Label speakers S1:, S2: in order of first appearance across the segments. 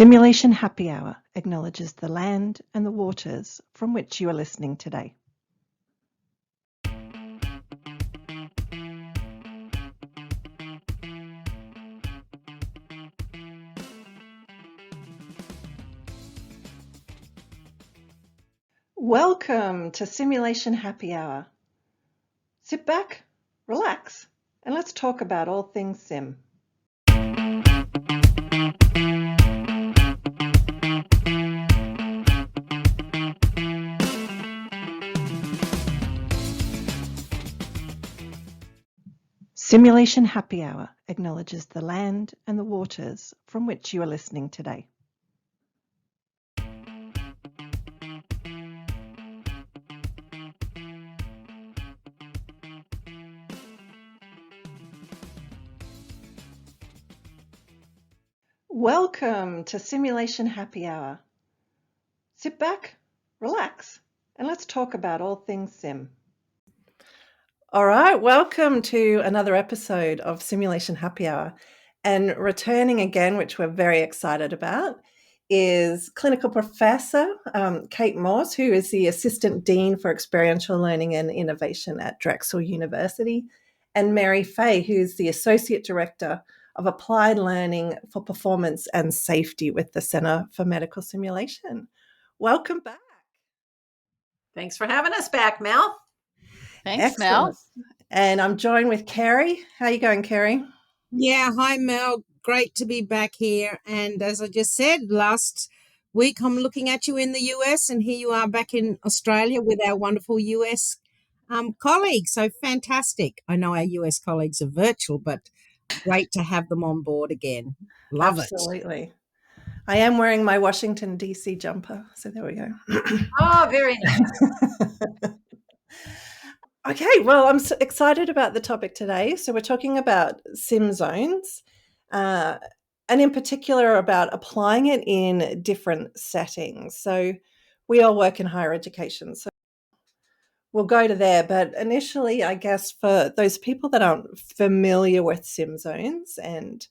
S1: Simulation Happy Hour acknowledges the land and the waters from which you are listening today. Welcome to Simulation Happy Hour. Sit back, relax, and let's talk about all things sim. Simulation Happy Hour acknowledges the land and the waters from which you are listening today. Welcome to Simulation Happy Hour. Sit back, relax, and let's talk about all things sim. All right, welcome to another episode of Simulation Happy Hour. And returning again, which we're very excited about, is clinical professor Kate Morse, who is the Assistant Dean for Experiential Learning and Innovation at Drexel University, and Mary Fay, who's the Associate Director of Applied Learning for Performance and Safety with the Center for Medical Simulation. Welcome back.
S2: Thanks for having us back, Mel.
S3: Thanks, Mel.
S1: And I'm joined with Kerry. How are you going, Kerry?
S4: Yeah, hi, Mel. Great to be back here. And as I just said, last week I'm looking at you in the US, and here you are back in Australia with our wonderful US colleagues. So fantastic. I know our US colleagues are virtual, but great to have them on board again. Love it.
S1: Absolutely. I am wearing my Washington, D.C. jumper. So there we go.
S2: Oh, very nice.
S1: Okay, well, I'm so excited about the topic today. So we're talking about SimZones, and in particular about applying it in different settings. So we all work in higher education, so we'll go to there. But initially, I guess for those people that aren't familiar with SimZones and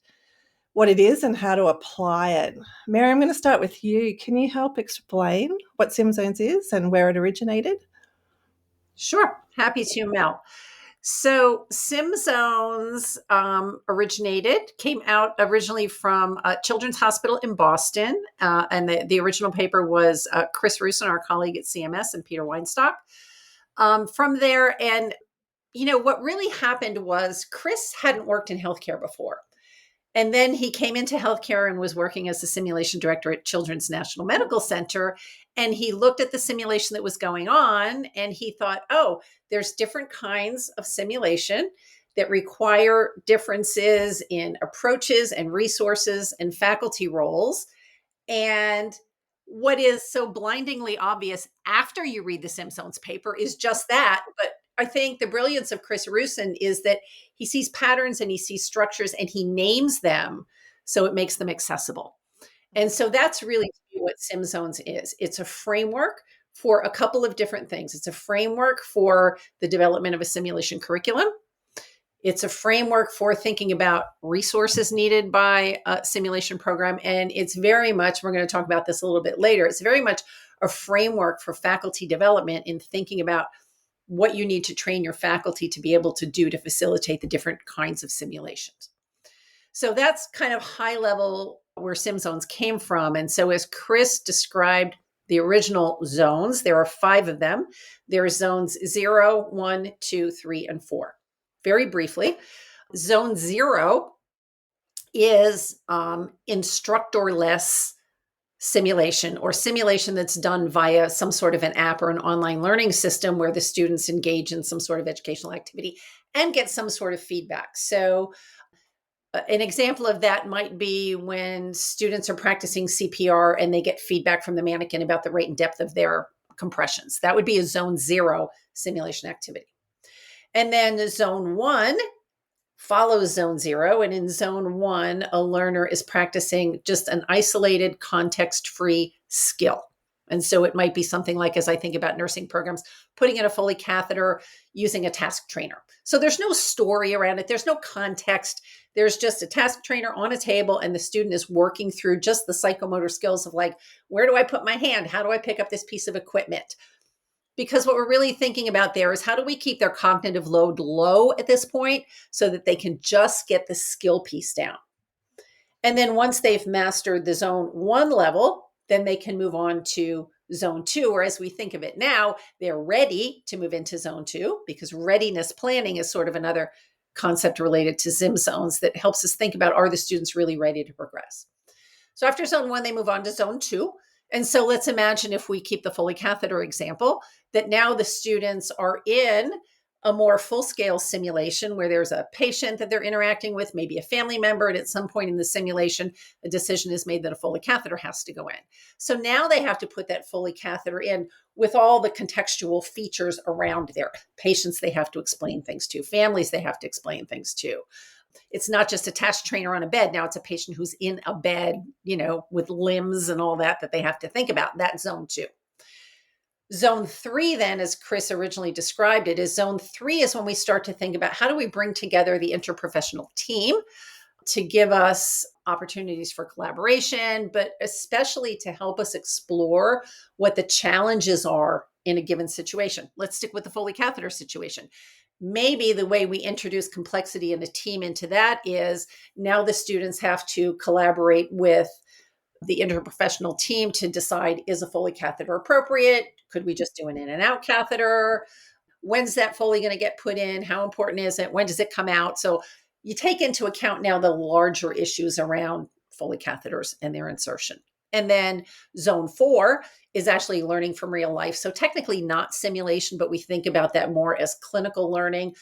S1: what it is and how to apply it, Mary, I'm going to start with you. Can you help explain what SimZones is and where it originated?
S2: Sure. Happy to, Mel. So SimZones came out originally from Children's Hospital in Boston. And the original paper was Chris Rusin, our colleague at CMS, and Peter Weinstock. From there, and what really happened was Chris hadn't worked in healthcare before. And then he came into healthcare and was working as the simulation director at Children's National Medical Center. And he looked at the simulation that was going on and he thought, oh, there's different kinds of simulation that require differences in approaches and resources and faculty roles. And what is so blindingly obvious after you read the SimZones paper is just that. But I think the brilliance of Chris Rusin is that he sees patterns and he sees structures and he names them so it makes them accessible. And so that's really what SimZones is. It's a framework for a couple of different things. It's a framework for the development of a simulation curriculum. It's a framework for thinking about resources needed by a simulation program. And it's very much, we're going to talk about this a little bit later, it's very much a framework for faculty development in thinking about what you need to train your faculty to be able to do to facilitate the different kinds of simulations. So that's kind of high level where SimZones came from. And so as Chris described the original zones, there are 5 of them. There are zones 0, 1, 2, 3, and 4. Very briefly, zone 0 is instructor-less simulation or simulation that's done via some sort of an app or an online learning system where the students engage in some sort of educational activity and get some sort of feedback. So an example of that might be when students are practicing CPR and they get feedback from the mannequin about the rate and depth of their compressions. That would be a zone 0 simulation activity. And then zone 1 follows zone 0. And in zone 1, a learner is practicing just an isolated context-free skill. And so it might be something like, as I think about nursing programs, putting in a Foley catheter using a task trainer. So there's no story around it. There's no context. There's just a task trainer on a table and the student is working through just the psychomotor skills of like, where do I put my hand? How do I pick up this piece of equipment? Because what we're really thinking about there is how do we keep their cognitive load low at this point so that they can just get the skill piece down. And then once they've mastered the zone 1 level, then they can move on to zone 2, or as we think of it now, they're ready to move into zone 2, because readiness planning is sort of another concept related to SimZones that helps us think about, are the students really ready to progress? So after zone 1, they move on to zone 2. And so let's imagine, if we keep the Foley catheter example, that now the students are in a more full-scale simulation where there's a patient that they're interacting with, maybe a family member, and at some point in the simulation, a decision is made that a Foley catheter has to go in. So now they have to put that Foley catheter in with all the contextual features around their patients they have to explain things to, families they have to explain things to. It's not just a task trainer on a bed. Now it's a patient who's in a bed, with limbs and all that they have to think about. That's zone 2. Zone 3, then, as Chris originally described it, is zone 3 is when we start to think about how do we bring together the interprofessional team to give us opportunities for collaboration, but especially to help us explore what the challenges are in a given situation. Let's stick with the Foley catheter situation. Maybe the way we introduce complexity in a team into that is now the students have to collaborate with the interprofessional team to decide, is a Foley catheter appropriate? Could we just do an in and out catheter? When's that Foley going to get put in? How important is it? When does it come out? So you take into account now the larger issues around Foley catheters and their insertion. And then zone 4 is actually learning from real life. So technically not simulation, but we think about that more as clinical learning,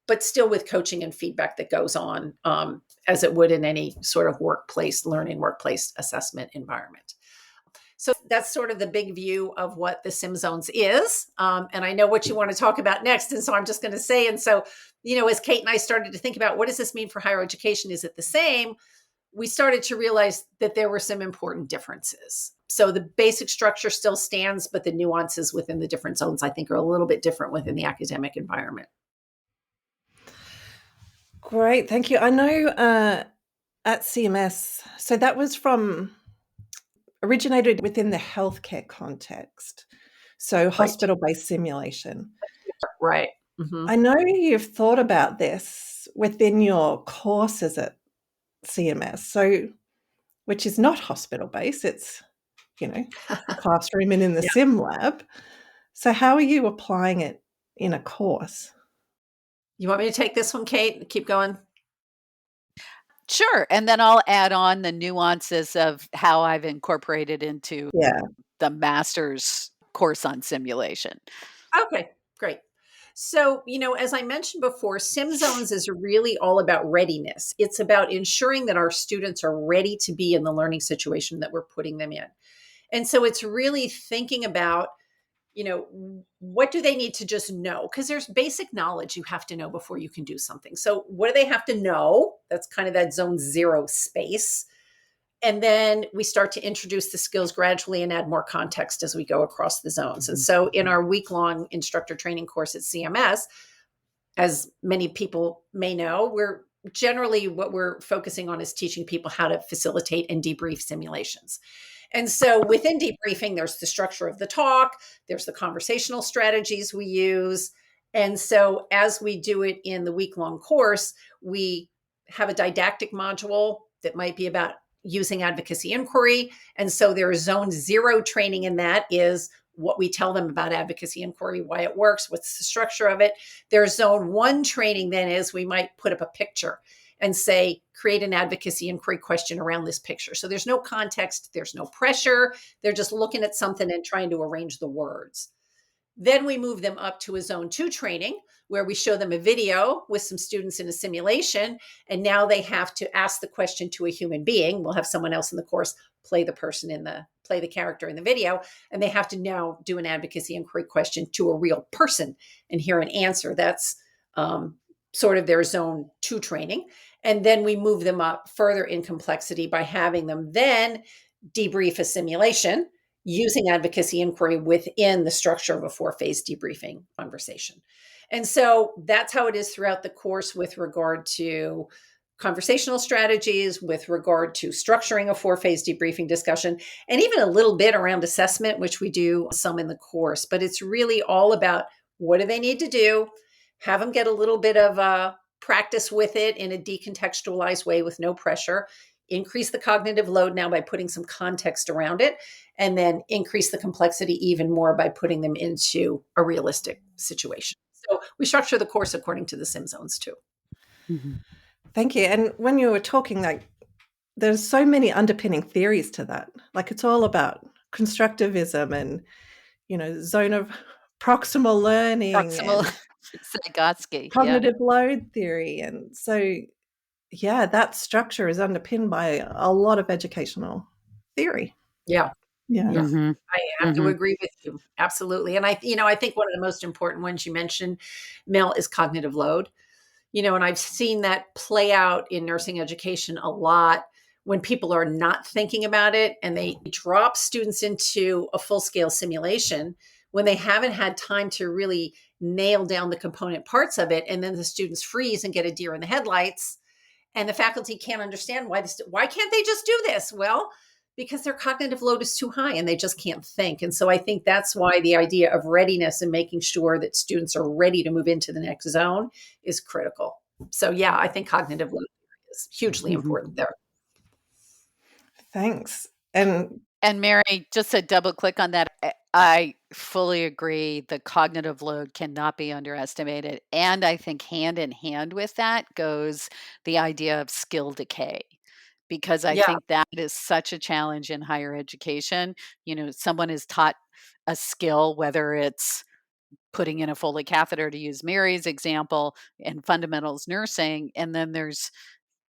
S2: but still with coaching and feedback that goes on as it would in any sort of workplace learning, workplace assessment environment. So that's sort of the big view of what the SimZones is. And I know what you want to talk about next. And so I'm just going to say, and so, as Kate and I started to think about what does this mean for higher education? Is it the same? We started to realize that there were some important differences. So the basic structure still stands, but the nuances within the different zones, I think, are a little bit different within the academic environment.
S1: Great, thank you. I know at CMS, so that was originated within the healthcare context. So hospital-based simulation.
S2: Right. Mm-hmm.
S1: I know you've thought about this within your courses at CMS, so which is not hospital-based, it's, classroom and in the sim lab. So how are you applying it in a course?
S2: You want me to take this one, Kate? Keep going.
S3: Sure. And then I'll add on the nuances of how I've incorporated into the master's course on simulation.
S2: Okay, great. So, as I mentioned before, SimZones is really all about readiness. It's about ensuring that our students are ready to be in the learning situation that we're putting them in. And so it's really thinking about, what do they need to just know? Because there's basic knowledge you have to know before you can do something. So what do they have to know? That's kind of that zone 0 space. And then we start to introduce the skills gradually and add more context as we go across the zones. And so in our week-long instructor training course at CMS, as many people may know, what we're focusing on is teaching people how to facilitate and debrief simulations. And so within debriefing, there's the structure of the talk, there's the conversational strategies we use. And so as we do it in the week-long course, we have a didactic module that might be about using advocacy inquiry. And so there's zone 0 training in that is what we tell them about advocacy inquiry, why it works, what's the structure of it. There's zone 1 training then is we might put up a picture and say, create an advocacy inquiry question around this picture. So there's no context, there's no pressure. They're just looking at something and trying to arrange the words. Then we move them up to a zone 2 training where we show them a video with some students in a simulation. And now they have to ask the question to a human being. We'll have someone else in the course play the character in the video. And they have to now do an advocacy inquiry question to a real person and hear an answer. That's sort of their zone 2 training. And then we move them up further in complexity by having them then debrief a simulation using advocacy inquiry within the structure of a 4-phase debriefing conversation. And so that's how it is throughout the course with regard to conversational strategies, with regard to structuring a 4-phase debriefing discussion, and even a little bit around assessment, which we do some in the course. But it's really all about what do they need to do, have them get a little bit of practice with it in a decontextualized way with no pressure, increase the cognitive load now by putting some context around it, and then increase the complexity even more by putting them into a realistic situation. So we structure the course according to the SimZones too.
S3: Mm-hmm.
S1: Thank you. And when you were talking, like, there's so many underpinning theories to that. Like, it's all about constructivism and, zone of proximal learning
S3: Proximal
S1: and
S3: Vygotsky.
S1: cognitive load theory. And so, yeah, that structure is underpinned by a lot of educational theory.
S2: Yeah.
S1: Yeah.
S2: Yeah.
S3: Mm-hmm.
S2: I have to agree with you. Absolutely. And I think one of the most important ones you mentioned, Mel, is cognitive load. And I've seen that play out in nursing education a lot when people are not thinking about it and they drop students into a full-scale simulation when they haven't had time to really nail down the component parts of it. And then the students freeze and get a deer in the headlights. And the faculty can't understand why can't they just do this? Well, because their cognitive load is too high and they just can't think. And so I think that's why the idea of readiness and making sure that students are ready to move into the next zone is critical. So yeah, I think cognitive load is hugely important there.
S1: Thanks.
S3: And Mary, just to double click on that, I fully agree. The cognitive load cannot be underestimated. And I think hand in hand with that goes the idea of skill decay, because I think that is such a challenge in higher education. Someone is taught a skill, whether it's putting in a Foley catheter, to use Mary's example, in fundamentals nursing, and then there's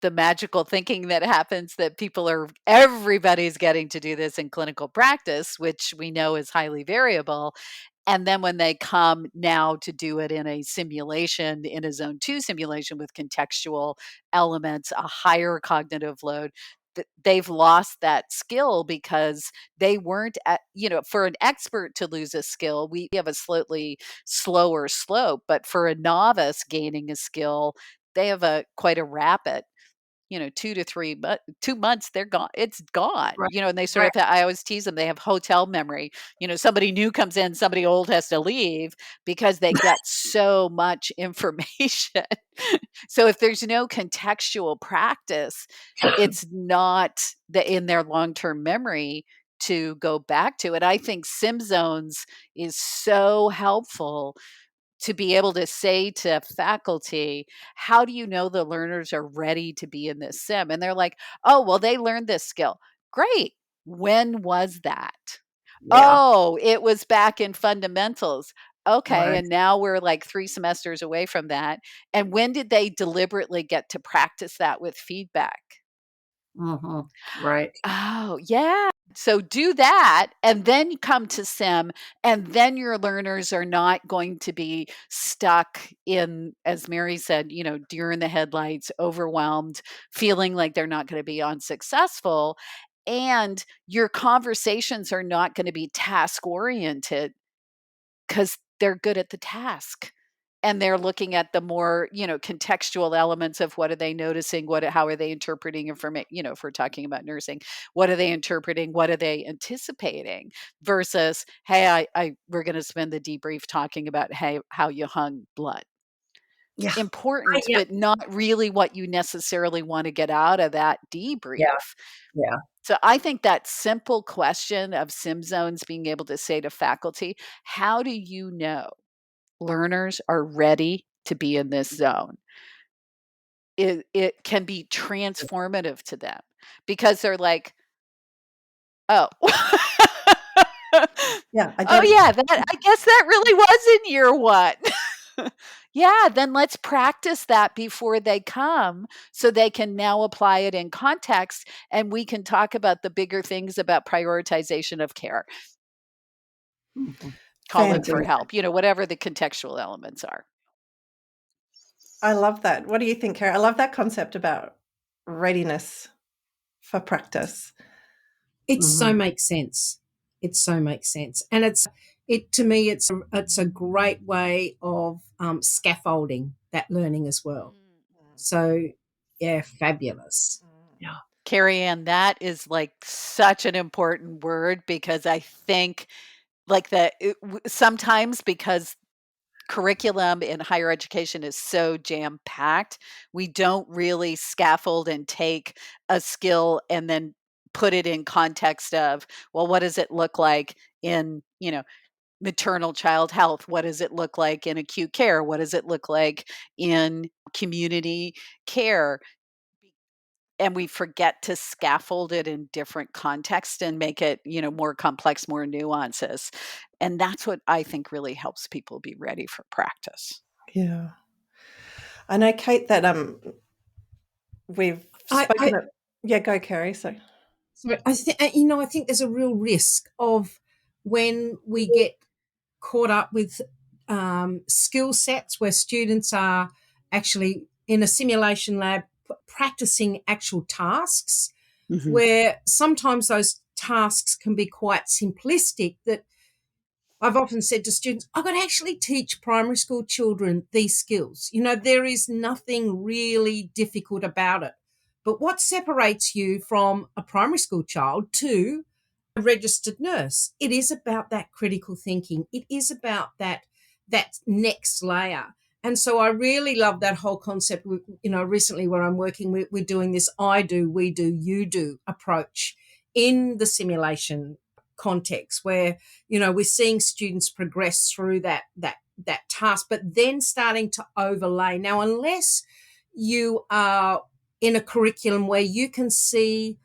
S3: the magical thinking that happens that everybody's getting to do this in clinical practice, which we know is highly variable. And then when they come now to do it in a simulation, in a zone 2 simulation with contextual elements, a higher cognitive load, they've lost that skill because they weren't for an expert to lose a skill, we have a slightly slower slope, but for a novice gaining a skill, they have quite a rapid 2 to 3 2 months, they're gone. It's gone.
S2: Right.
S3: And they sort of, I always tease them, they have hotel memory. Somebody new comes in, somebody old has to leave because they get so much information. So if there's no contextual practice, it's not in their long-term memory to go back to it. I think SimZones is so helpful to be able to say to faculty, how do you know the learners are ready to be in this sim? And they're like, oh, well, they learned this skill. Great. When was that?
S2: Yeah.
S3: Oh, it was back in fundamentals. Okay.
S2: Right.
S3: And now we're like 3 semesters away from that. And when did they deliberately get to practice that with feedback?
S2: Right.
S3: Oh, yeah. So do that and then come to sim, and then your learners are not going to be stuck in, as Mary said, deer in the headlights, overwhelmed, feeling like they're not going to be unsuccessful. And your conversations are not going to be task oriented because they're good at the task. And they're looking at the more, contextual elements of what are they noticing, how are they interpreting information, if we're talking about nursing, what are they interpreting, what are they anticipating, versus, hey, we're going to spend the debrief talking about, hey, how you hung blood.
S2: Yeah.
S3: Important, but not really what you necessarily want to get out of that debrief.
S2: Yeah.
S3: So I think that simple question of SimZones being able to say to faculty, how do you know learners are ready to be in this zone? It can be transformative to them because they're like, oh,
S1: Yeah.
S3: oh yeah, I guess that really was in year 1. Yeah, then let's practice that before they come so they can now apply it in context, and we can talk about the bigger things about prioritization of care. Calling for help, whatever the contextual elements are.
S1: I love that. What do you think, Kara? I love that concept about readiness for practice.
S4: It so makes sense. It so makes sense. And to me, it's a great way of scaffolding that learning as well. So Yeah, fabulous.
S2: Yeah.
S3: Carrie Ann, that is like such an important word because I think like sometimes because curriculum in higher education is so jam packed, we don't really scaffold and take a skill and then put it in context of, well, what does it look like in, maternal child health? What does it look like in acute care? What does it look like in community care? And we forget to scaffold it in different contexts and make it, more complex, more nuances. And that's what I think really helps people be ready for practice.
S1: Yeah. I know, Kate, that we've spoken of. Yeah, go, Carrie. So
S4: I think there's a real risk of when we get caught up with skill sets where students are actually in a simulation lab practicing actual tasks,
S2: Mhm.
S4: where sometimes those tasks can be quite simplistic, that I've often said to students, I could actually teach primary school children these skills. There is nothing really difficult about it. But what separates you from a primary school child to a registered nurse? It is about that critical thinking. It is about that next layer. And so I really love that whole concept. Recently where I'm working, we're doing this I do, we do, you do approach in the simulation context, where we're seeing students progress through that task, but then starting to overlay. Now, unless you are in a curriculum where you can see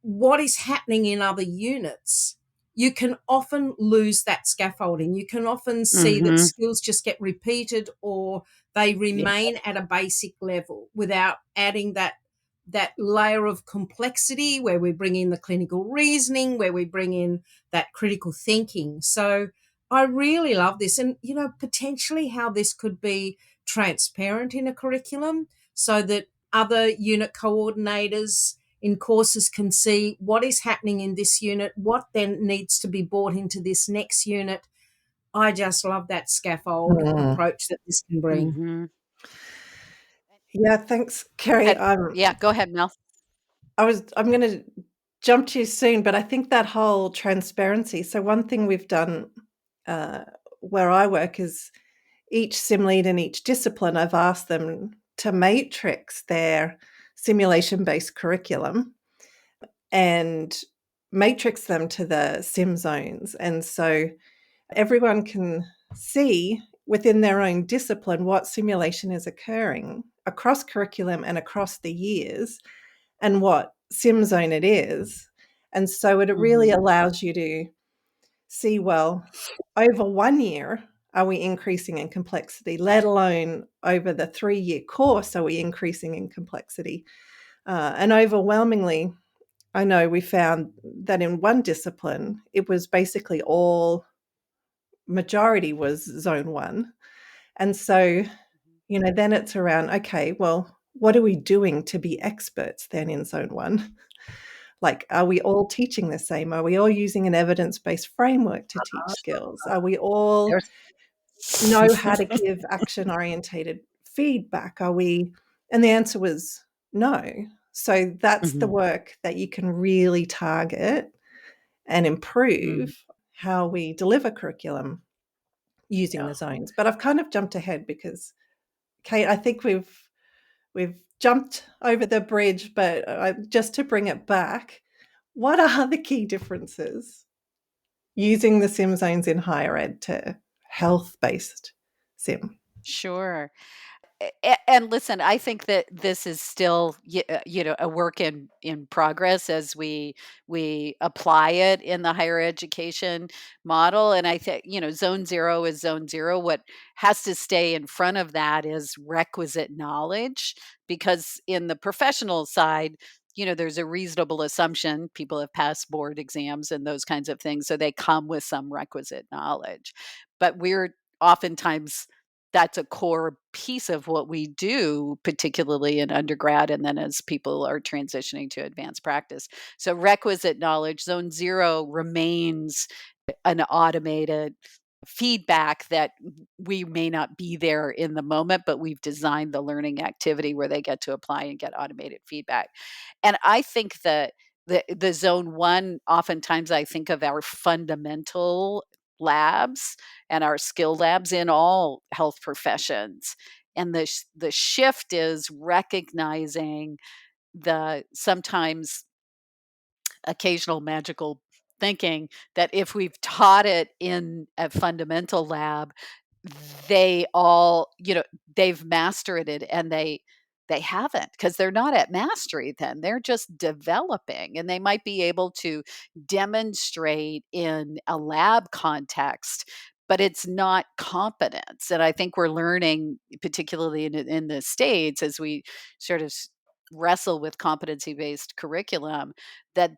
S4: what is happening in other units, you can often lose that scaffolding. You can often see that
S2: Mhm.
S4: skills just get repeated, or they remain at a basic level without adding that layer of complexity, where we bring in the clinical reasoning, where we bring in that critical thinking. So I really love this, and potentially how this could be transparent in a curriculum, so that other unit coordinators in courses can see what is happening in this unit, what then needs to be brought into this next unit. I just love that scaffold approach that this can bring.
S2: Mhm.
S1: yeah, thanks, Carrie.
S3: Yeah, go ahead, Mel.
S1: I'm going to jump to you soon, but I think that whole transparency. So one thing we've done where I work is each sim lead in each discipline, I've asked them to matrix their simulation-based curriculum and matrix them to the SimZones. And so everyone can see within their own discipline what simulation is occurring across curriculum and across the years and what SimZone it is. And so it really allows you to see, well, over 1 year, are we increasing in complexity, let alone over the 3-year course, are we increasing in complexity? And overwhelmingly, I know we found that in one discipline, it was basically majority was zone 1. And so, then it's around, okay, well, what are we doing to be experts then in zone 1? Like, are we all teaching the same? Are we all using an evidence-based framework to teach skills? Are we all
S2: There's
S1: know how to give action-orientated feedback? And the answer was no. So that's the work that you can really target and improve how we deliver curriculum using the zones. But I've kind of jumped ahead because, Kate, I think we've jumped over the bridge, but just to bring it back, what are the key differences using the sim zones in higher ed to health-based sim?
S3: Sure. And listen, I think that this is still a work in progress as we apply it in the higher education model. And I think zone 0 is zone 0. What has to stay in front of that is requisite knowledge, because in the professional side, there's a reasonable assumption people have passed board exams and those kinds of things, so they come with some requisite knowledge. But we're oftentimes, that's a core piece of what we do, particularly in undergrad, and then as people are transitioning to advanced practice. So requisite knowledge, zone 0 remains an automated feedback that we may not be there in the moment, but we've designed the learning activity where they get to apply and get automated feedback. And I think that the zone one, oftentimes I think of our fundamental labs and our skill labs in all health professions. And the shift is recognizing the sometimes occasional magical thinking that if we've taught it in a fundamental lab, they all, they've mastered it, and they haven't, because they're not at mastery then. They're just developing, and they might be able to demonstrate in a lab context, but it's not competence. And I think we're learning, particularly in the States, as we sort of wrestle with competency-based curriculum, that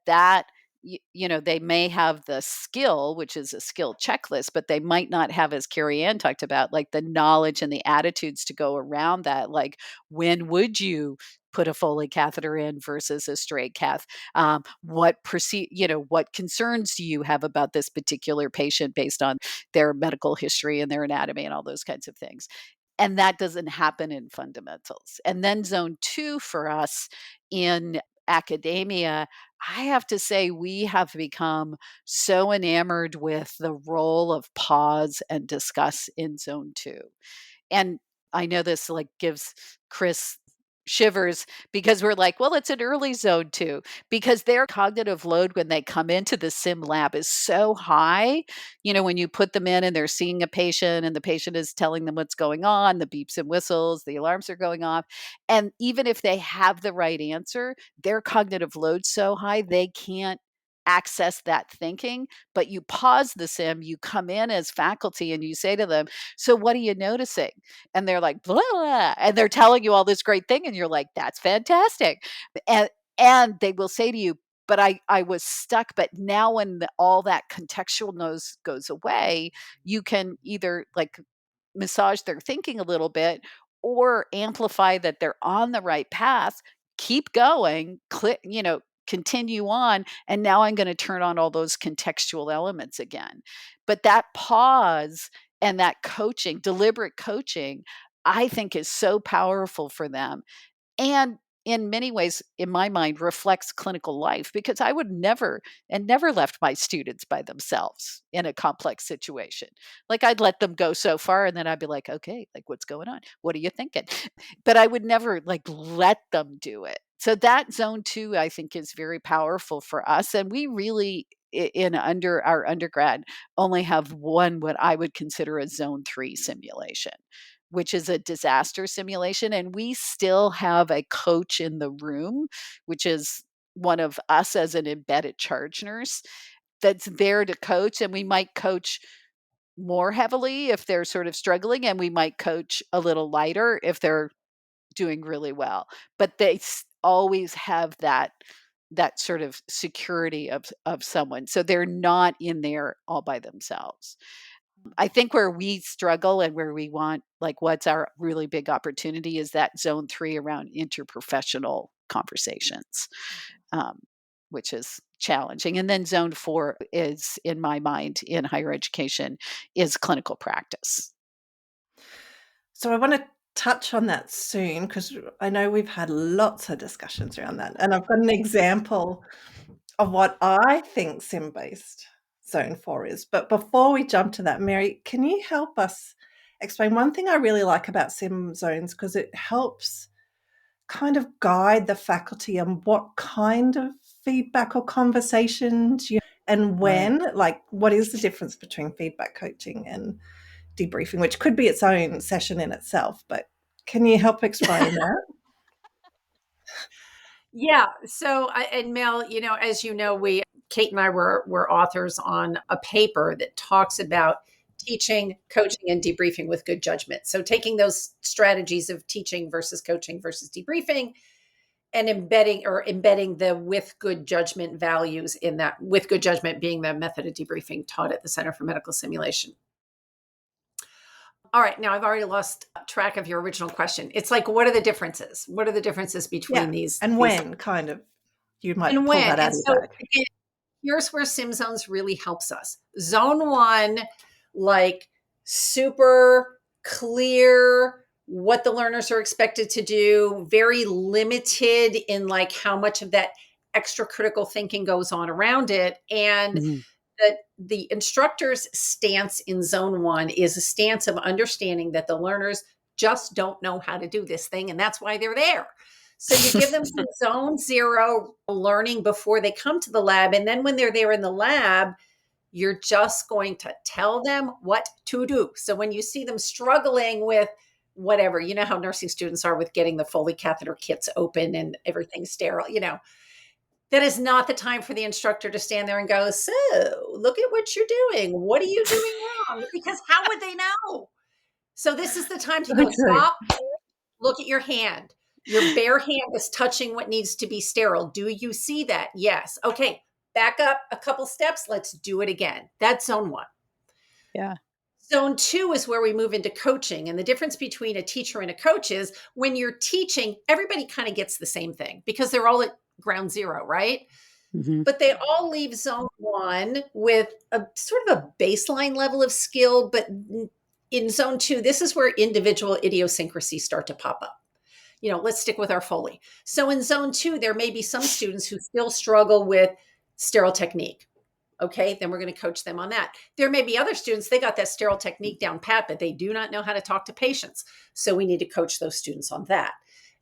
S3: they may have the skill, which is a skill checklist, but they might not have, as Carrie Ann talked about, like the knowledge and the attitudes to go around that. Like, when would you put a Foley catheter in versus a straight cath? What concerns do you have about this particular patient based on their medical history and their anatomy and all those kinds of things? And that doesn't happen in fundamentals. And then zone two for us in academia, I have to say, we have become so enamored with the role of pause and discuss in zone two. And I know this like gives Chris shivers, because we're like, well, it's an early zone two, because their cognitive load when they come into the sim lab is so high. When you put them in and they're seeing a patient and the patient is telling them what's going on, the beeps and whistles, the alarms are going off. And even if they have the right answer, their cognitive load's so high, they can't access that thinking. But you pause the sim, you come in as faculty and you say to them, so what are you noticing? And they're like, blah, blah, and they're telling you all this great thing. And you're like, that's fantastic. And, and they will say to you, but I was stuck. But now when all that contextual nose goes away, you can either like massage their thinking a little bit or amplify that they're on the right path, keep going, continue on. And now I'm going to turn on all those contextual elements again. But that pause and that coaching, deliberate coaching, I think is so powerful for them. And in many ways, in my mind, reflects clinical life, because I would never left my students by themselves in a complex situation. Like, I'd let them go so far and then I'd be like, okay, like, what's going on? What are you thinking? But I would never like let them do it. So that zone two, I think, is very powerful for us. And we really, in under our undergrad, only have one, what I would consider a zone three simulation, which is a disaster simulation. And we still have a coach in the room, which is one of us as an embedded charge nurse, that's there to coach. And we might coach more heavily if they're sort of struggling, and we might coach a little lighter if they're doing really well. But they always have that sort of security of someone. So they're not in there all by themselves. I think where we struggle and where we want, like, what's our really big opportunity is that zone three around interprofessional conversations, which is challenging. And then zone four is, in my mind, in higher education, is clinical practice.
S1: So I want to touch on that soon, because I know we've had lots of discussions around that. And I've got an example of what I think sim-based zone 4 is. But before we jump to that, Mary, can you help us explain one thing I really like about sim zones, because it helps kind of guide the faculty on what kind of feedback or conversations and when, like, what is the difference between feedback coaching and debriefing, which could be its own session in itself. But can you help explain that?
S2: Yeah. So, and Mel, as you know, Kate and I were authors on a paper that talks about teaching, coaching, and debriefing with good judgment. So taking those strategies of teaching versus coaching versus debriefing, and embedding the with good judgment values in that, with good judgment being the method of debriefing taught at the Center for Medical Simulation. All right. Now I've already lost track of your original question. It's like, what are the differences? What are the differences between these?
S1: And when, kind of, you might
S2: and
S1: pull
S2: when.
S1: that out
S2: And
S1: of
S2: so
S1: your bag.
S2: again, here's where SimZones really helps us. Zone 1 like super clear what the learners are expected to do, very limited in like how much of that extra critical thinking goes on around it. And
S3: Mhm.
S2: that the instructor's stance in zone one is a stance of understanding that the learners just don't know how to do this thing, and that's why they're there. So you give them some zone zero learning before they come to the lab, and then when they're there in the lab, you're just going to tell them what to do. So when you see them struggling with whatever, you know how nursing students are with getting the Foley catheter kits open and everything sterile, that is not the time for the instructor to stand there and go, so look at what you're doing. What are you doing wrong? Because how would they know? So this is the time to go,
S1: Okay.
S2: stop, look at your hand. Your bare hand is touching what needs to be sterile. Do you see that? Yes. Okay, back up a couple steps. Let's do it again. That's zone one.
S3: Yeah.
S2: Zone two is where we move into coaching. And the difference between a teacher and a coach is when you're teaching, everybody kind of gets the same thing because they're all at ground zero, right?
S3: Mhm.
S2: But they all leave zone one with a sort of a baseline level of skill. But in zone two, this is where individual idiosyncrasies start to pop up. Let's stick with our Foley. So in zone two, there may be some students who still struggle with sterile technique. Okay, then we're going to coach them on that. There may be other students, they got that sterile technique down pat, but they do not know how to talk to patients. So we need to coach those students on that.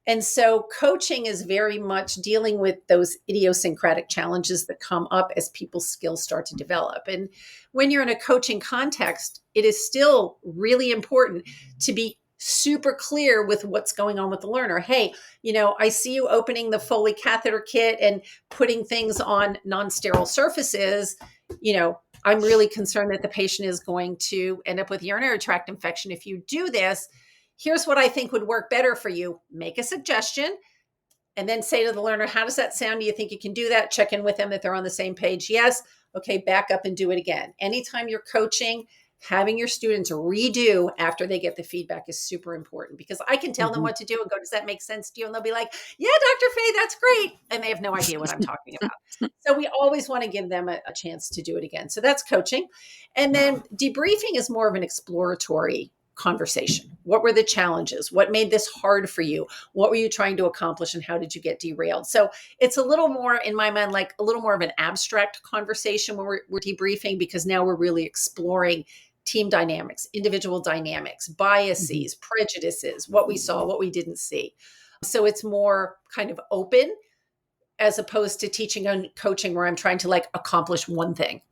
S2: And so coaching is very much dealing with those idiosyncratic challenges that come up as people's skills start to develop. And when you're in a coaching context, it is still really important to be super clear with what's going on with the learner. Hey, I see you opening the Foley catheter kit and putting things on non-sterile surfaces. I'm really concerned that the patient is going to end up with urinary tract infection if you do this. Here's what I think would work better for you. Make a suggestion and then say to the learner, how does that sound? Do you think you can do that? Check in with them that they're on the same page. Yes. Okay, back up and do it again. Anytime you're coaching, having your students redo after they get the feedback is super important because I can tell them what to do and go, does that make sense to you? And they'll be like, yeah, Dr. Faye, that's great. And they have no idea what I'm talking about. So we always want to give them a chance to do it again. So that's coaching. And then debriefing is more of an exploratory conversation. What were the challenges? What made this hard for you? What were you trying to accomplish and how did you get derailed? So it's a little more, in my mind, like a little more of an abstract conversation when we're debriefing because now we're really exploring team dynamics, individual dynamics, biases, prejudices, what we saw, what we didn't see. So it's more kind of open as opposed to teaching and coaching where I'm trying to like accomplish one thing.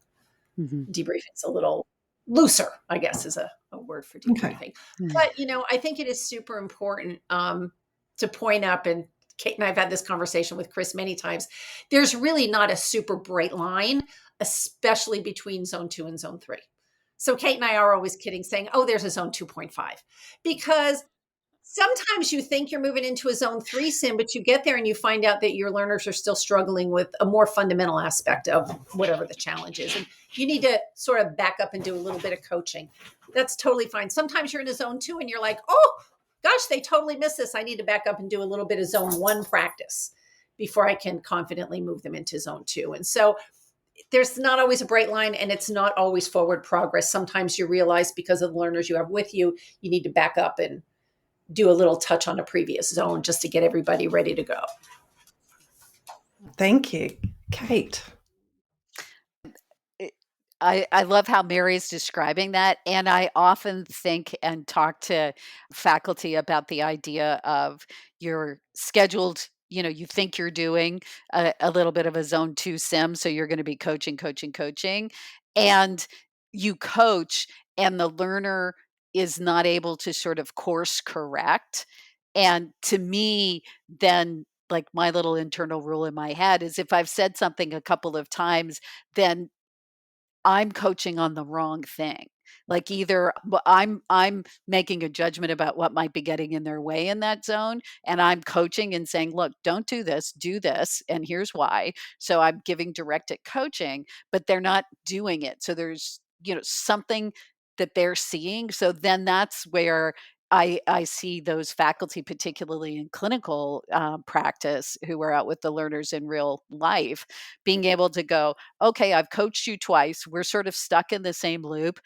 S3: Mhm.
S2: Debriefing's a little looser, I guess, is a word for debriefing.
S1: Okay.
S2: But, I think it is super important to point up, and Kate and I have had this conversation with Chris many times. There's really not a super bright line, especially between zone two and zone three. So Kate and I are always kidding saying, oh, there's a zone 2.5 because sometimes you think you're moving into a zone three sim, but you get there and you find out that your learners are still struggling with a more fundamental aspect of whatever the challenge is. And you need to sort of back up and do a little bit of coaching. That's totally fine. Sometimes you're in a zone two and you're like, oh gosh, they totally missed this. I need to back up and do a little bit of zone one practice before I can confidently move them into zone two. And so there's not always a bright line and it's not always forward progress. Sometimes you realize because of the learners you have with you, you need to back up and do a little touch on a previous zone just to get everybody ready to go.
S1: Thank you, Kate.
S3: I love how Mary's describing that. And I often think and talk to faculty about the idea of you're scheduled, you think you're doing a little bit of a zone two sim. So you're going to be coaching, coaching, coaching. And you coach, and the learner is not able to sort of course correct. And to me, then like my little internal rule in my head is if I've said something a couple of times, then I'm coaching on the wrong thing. Like either I'm making a judgment about what might be getting in their way in that zone, and I'm coaching and saying, "Look, don't do this, and here's why." So I'm giving directed coaching, but they're not doing it. So there's, something that they're seeing. So then that's where I see those faculty, particularly in clinical practice, who are out with the learners in real life, being able to go, okay, I've coached you twice. We're sort of stuck in the same loop.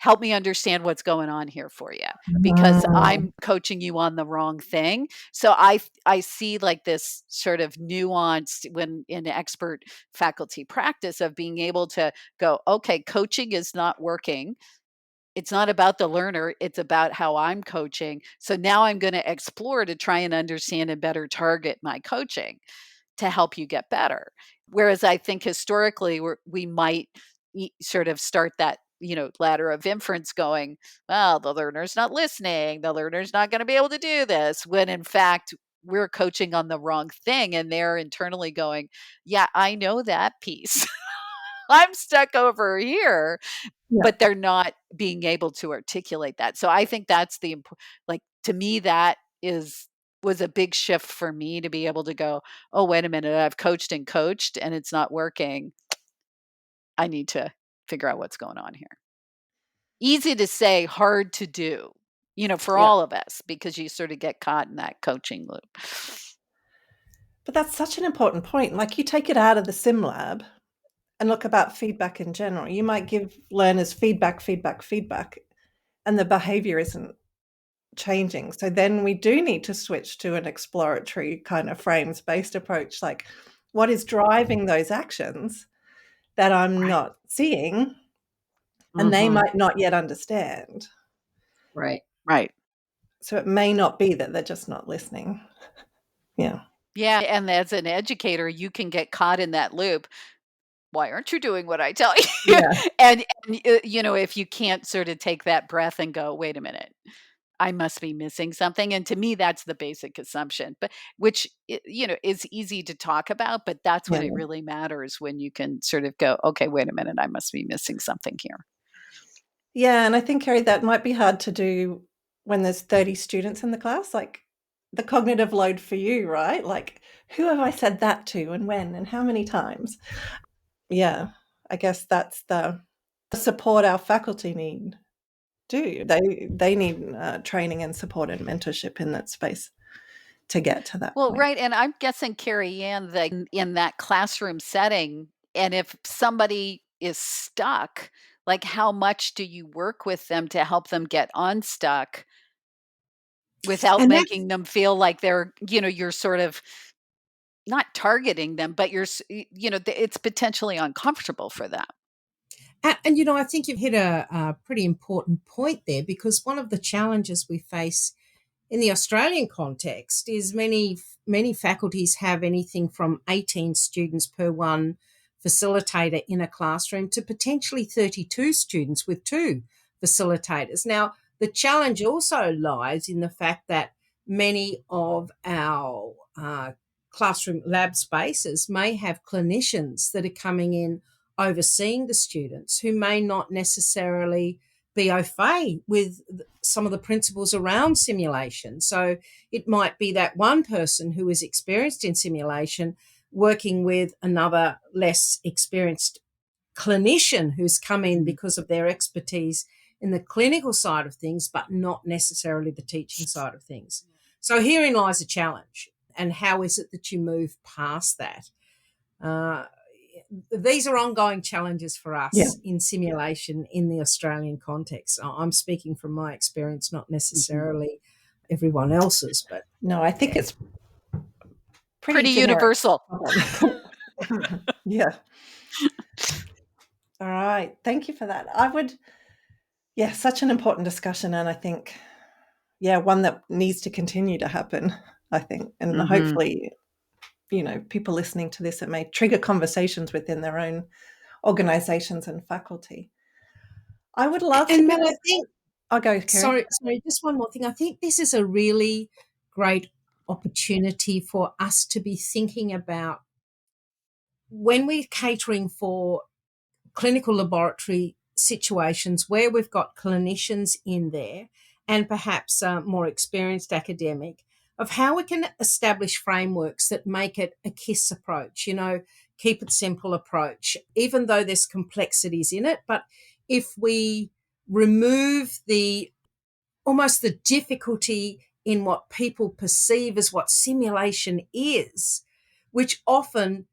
S3: help me understand what's going on here for you, because I'm coaching you on the wrong thing. So I see like this sort of nuanced when in expert faculty practice of being able to go, okay, coaching is not working. It's not about the learner, it's about how I'm coaching. So now I'm going to explore to try and understand and better target my coaching to help you get better. Whereas I think historically we might sort of start that, ladder of inference going, well, the learner's not listening, the learner's not going to be able to do this, when in fact we're coaching on the wrong thing, and they're internally going, yeah, I know that piece. I'm stuck over here, but they're not being able to articulate that. So I think that's like, to me, that was a big shift for me to be able to go, oh, wait a minute, I've coached and it's not working. I need to figure out what's going on here. Easy to say, hard to do, for all of us, because you sort of get caught in that coaching loop.
S1: But that's such an important point. Like, you take it out of the sim lab and look about feedback in general. You might give learners feedback, and the behavior isn't changing. So then we do need to switch to an exploratory kind of frames-based approach. Like, what is driving those actions that I'm not seeing, and they might not yet understand.
S2: Right.
S1: So it may not be that they're just not listening. Yeah.
S3: Yeah. And as an educator, you can get caught in that loop. Why aren't you doing what I tell you?
S1: Yeah.
S3: and if you can't sort of take that breath and go, wait a minute, I must be missing something. And to me, that's the basic assumption, but which, is easy to talk about, but that's when it really matters, when you can sort of go, okay, wait a minute, I must be missing something here.
S1: Yeah. And I think, Carrie, that might be hard to do when there's 30 students in the class, like the cognitive load for you, right? Like, who have I said that to, and when, and how many times? Yeah. I guess that's the support our faculty need. They need training and support and mentorship in that space to get to that point.
S3: Right. And I'm guessing, Carrie Ann, that in that classroom setting, and if somebody is stuck, like, how much do you work with them to help them get unstuck without making them feel like they're, you're sort of not targeting them, but it's potentially uncomfortable for them.
S4: And, I think you've hit a pretty important point there, because one of the challenges we face in the Australian context is many faculties have anything from 18 students per one facilitator in a classroom to potentially 32 students with two facilitators. Now, the challenge also lies in the fact that many of our classroom lab spaces may have clinicians that are coming in overseeing the students who may not necessarily be au fait with some of the principles around simulation. So it might be that one person who is experienced in simulation working with another less experienced clinician who's come in because of their expertise in the clinical side of things, but not necessarily the teaching side of things. So herein lies a challenge. And how is it that you move past that? These are ongoing challenges for us in simulation in the Australian context. I'm speaking from my experience, not necessarily everyone else's, but
S1: no, I think it's
S3: pretty universal.
S1: Yeah. All right. Thank you for that. Such an important discussion. And I think, one that needs to continue to happen, I think. And hopefully, people listening to this, it may trigger conversations within their own organizations and faculty. I would love to.
S4: Mel, I think
S1: I'll go, Carrie.
S4: Sorry, just one more thing. I think this is a really great opportunity for us to be thinking about when we're catering for clinical laboratory situations where we've got clinicians in there and perhaps more experienced academic, of how we can establish frameworks that make it a KISS approach, keep it simple approach, even though there's complexities in it. But if we remove almost the difficulty in what people perceive as what simulation is, which often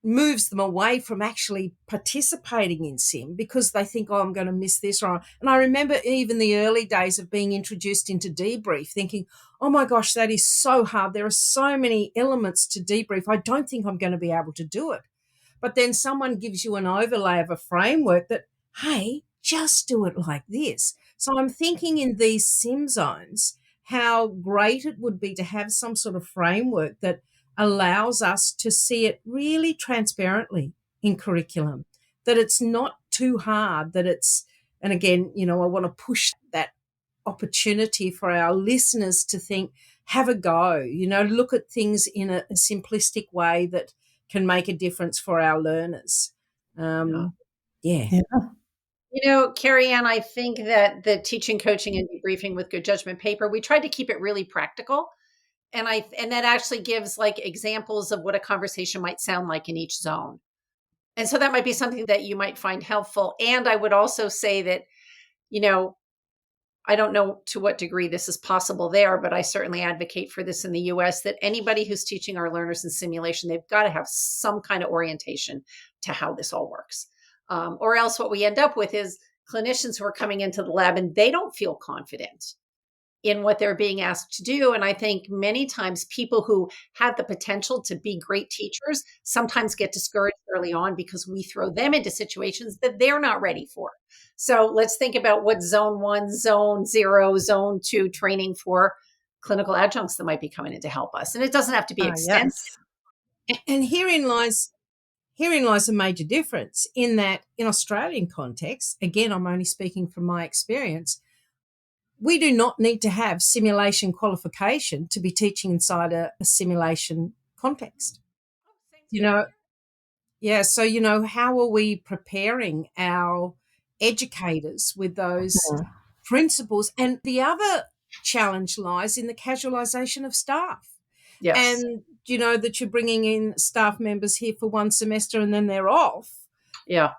S4: moves them away from actually participating in sim because they think, oh, I'm going to miss this. And I remember even the early days of being introduced into debrief thinking, oh my gosh, that is so hard. There are so many elements to debrief. I don't think I'm going to be able to do it. But then someone gives you an overlay of a framework that, hey, just do it like this. So I'm thinking in these sim zones, how great it would be to have some sort of framework that allows us to see it really transparently in curriculum, that it's not too hard, that it's, and again, I want to push that opportunity for our listeners to think, have a go, look at things in a simplistic way that can make a difference for our learners. Yeah.
S2: Carrie Ann, I think that the teaching, coaching, and debriefing with good judgment paper, we tried to keep it really practical. And that actually gives like examples of what a conversation might sound like in each zone. And so that might be something that you might find helpful. And I would also say that, I don't know to what degree this is possible there, but I certainly advocate for this in the US, that anybody who's teaching our learners in simulation, they've got to have some kind of orientation to how this all works. Or else what we end up with is clinicians who are coming into the lab and they don't feel confident in what they're being asked to do. And I think many times people who have the potential to be great teachers sometimes get discouraged early on because we throw them into situations that they're not ready for. So let's think about what zone 1, zone 0, zone 2 training for clinical adjuncts that might be coming in to help us. And it doesn't have to be extensive.
S4: Yes. And herein lies a major difference in that in Australian context, again, I'm only speaking from my experience, we do not need to have simulation qualification to be teaching inside a simulation context. Yeah. So, how are we preparing our educators with those principles? And the other challenge lies in the casualisation of staff.
S2: Yes.
S4: And, that you're bringing in staff members here for one semester and then they're off.
S2: Yeah.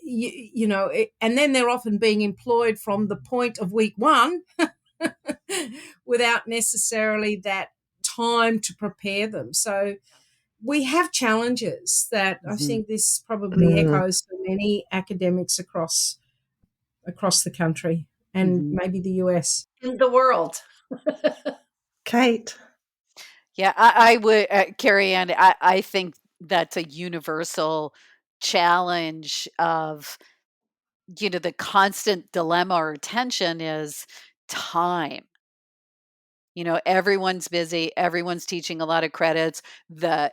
S4: And then they're often being employed from the point of week 1 without necessarily that time to prepare them. So we have challenges that I think this probably echoes for many academics across the country and maybe the US.
S2: In the world.
S1: Kate.
S3: Yeah, I would, Carrie Ann, I think that's a universal challenge of, the constant dilemma or tension is time. Everyone's busy, everyone's teaching a lot of credits. The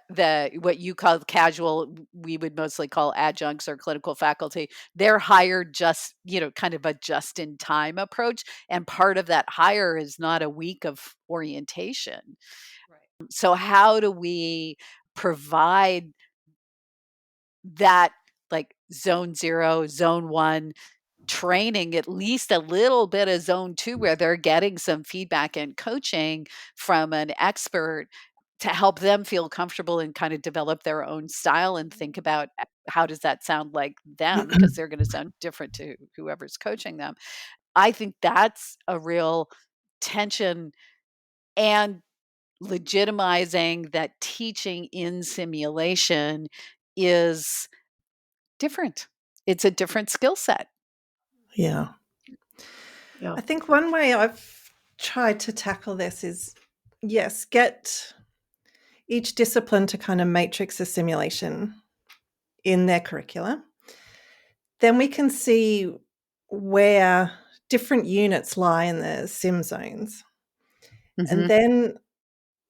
S3: what you call casual, we would mostly call adjuncts or clinical faculty. They're hired just, kind of a just in time approach. And part of that hire is not a week of orientation. Right. So how do we provide that like zone 0, zone 1 training, at least a little bit of zone 2 where they're getting some feedback and coaching from an expert to help them feel comfortable and kind of develop their own style and think about how does that sound like them, because they're going to sound different to whoever's coaching them. I think that's a real tension, and legitimizing that teaching in simulation is different. It's a different skill set.
S1: Yeah. I think one way I've tried to tackle this is, yes, get each discipline to kind of matrix a simulation in their curricula. Then we can see where different units lie in the sim zones. And then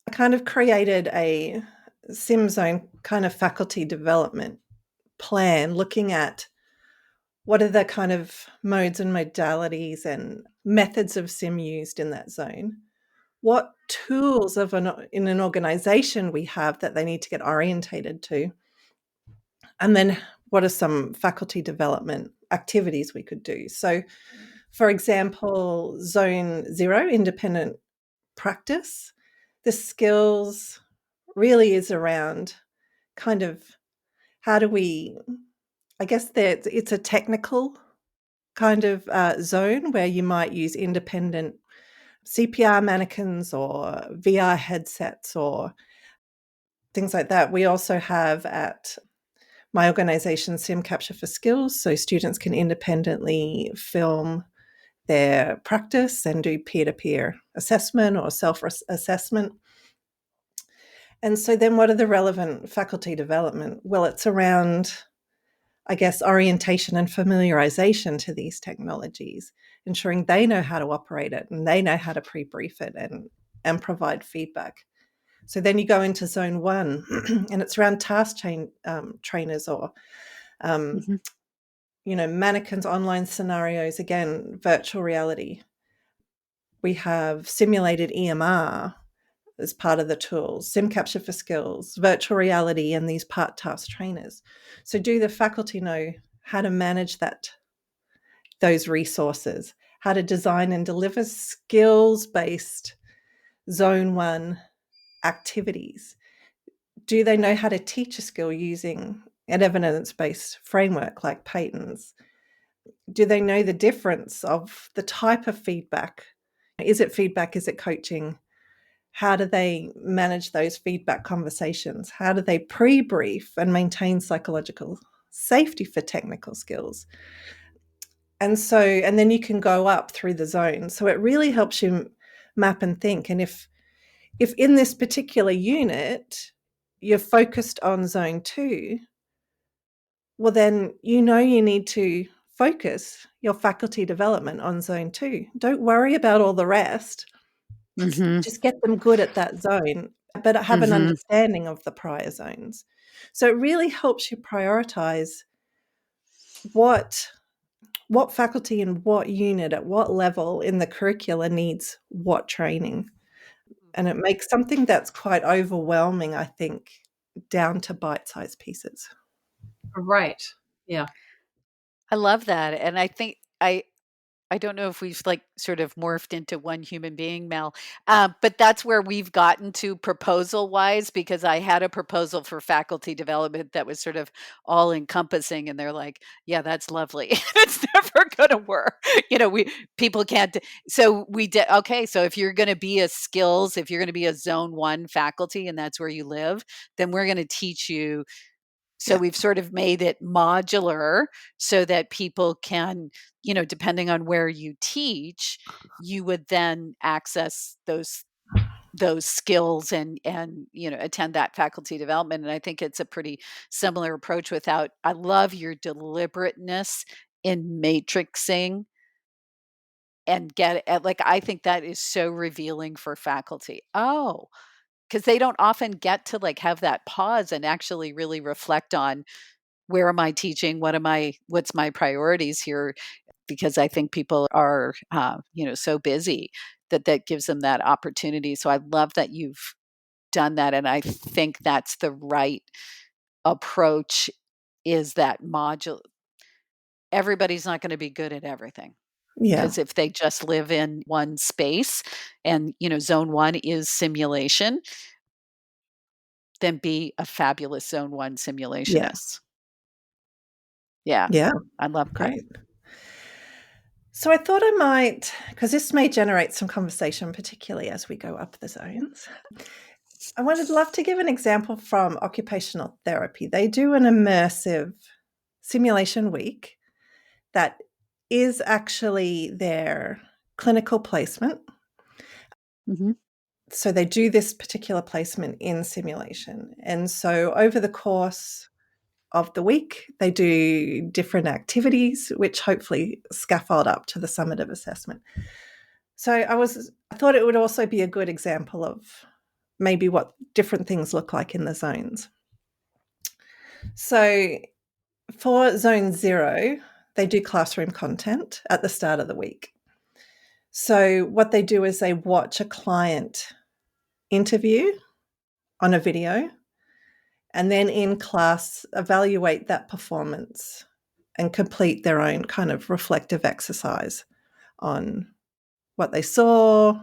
S1: I kind of created a sim zone kind of faculty development plan, looking at what are the kind of modes and modalities and methods of sim used in that zone? What tools in an organization we have that they need to get orientated to? And then what are some faculty development activities we could do? So, for example, zone 0, independent practice, the skills really is around kind of how do we, I guess it's a technical kind of zone where you might use independent CPR mannequins or VR headsets or things like that. We also have at My organisation, Sim Capture for Skills, so students can independently film their practice and do peer-to-peer assessment or self-assessment. And so then what are the relevant faculty development? Well, it's around, I guess, orientation and familiarization to these technologies, ensuring they know how to operate it and they know how to pre-brief it and provide feedback. So then you go into zone 1 and it's around task trainers or, mannequins, online scenarios, again, virtual reality. We have simulated EMR as part of the tools, Sim Capture for Skills, virtual reality, and these part task trainers. So do the faculty know how to manage those resources, how to design and deliver skills-based zone 1 activities? Do they know how to teach a skill using an evidence-based framework like Peyton's? Do they know the difference of the type of feedback? Is it feedback? Is it coaching? How do they manage those feedback conversations? How do they pre-brief and maintain psychological safety for technical skills? And then you can go up through the zone. So it really helps you map and think. And if in this particular unit, you're focused on zone 2, well, then you need to focus your faculty development on zone 2. Don't worry about all the rest. Just get them good at that zone, but have an understanding of the prior zones. So it really helps you prioritize what faculty in what unit at what level in the curricula needs what training. And it makes something that's quite overwhelming, I think, down to bite-sized pieces.
S2: Right. Yeah.
S3: I love that. And I think I don't know if we've like sort of morphed into one human being, Mel, but that's where we've gotten to proposal wise, because I had a proposal for faculty development that was sort of all encompassing. And they're like, yeah, that's lovely. It's never going to work. People can't. So we did. Okay. So if you're going to be if you're going to be a zone 1 faculty and that's where you live, then we're going to teach you. So we've sort of made it modular so that people can, depending on where you teach, you would then access those skills and attend that faculty development. And I think it's a pretty similar approach I love your deliberateness in matrixing and I think that is so revealing for faculty. Oh, because they don't often get to have that pause and actually really reflect on, where am I teaching? What's my priorities here? Because I think people are, so busy that gives them that opportunity. So I love that you've done that. And I think that's the right approach, is that module. Everybody's not going to be good at everything.
S1: Yeah.
S3: Because if they just live in one space and, zone 1 is simulation, then be a fabulous zone 1 simulationist. Yeah.
S1: Yeah.
S3: I love that.
S1: Great. So I thought I might, because this may generate some conversation, particularly as we go up the zones. I would love to give an example from occupational therapy. They do an immersive simulation week that is actually their clinical placement. So they do this particular placement in simulation. And so over the course of the week, they do different activities, which hopefully scaffold up to the summative assessment. So I thought it would also be a good example of maybe what different things look like in the zones. So for zone 0, they do classroom content at the start of the week. So what they do is they watch a client interview on a video, and then in class evaluate that performance and complete their own kind of reflective exercise on what they saw,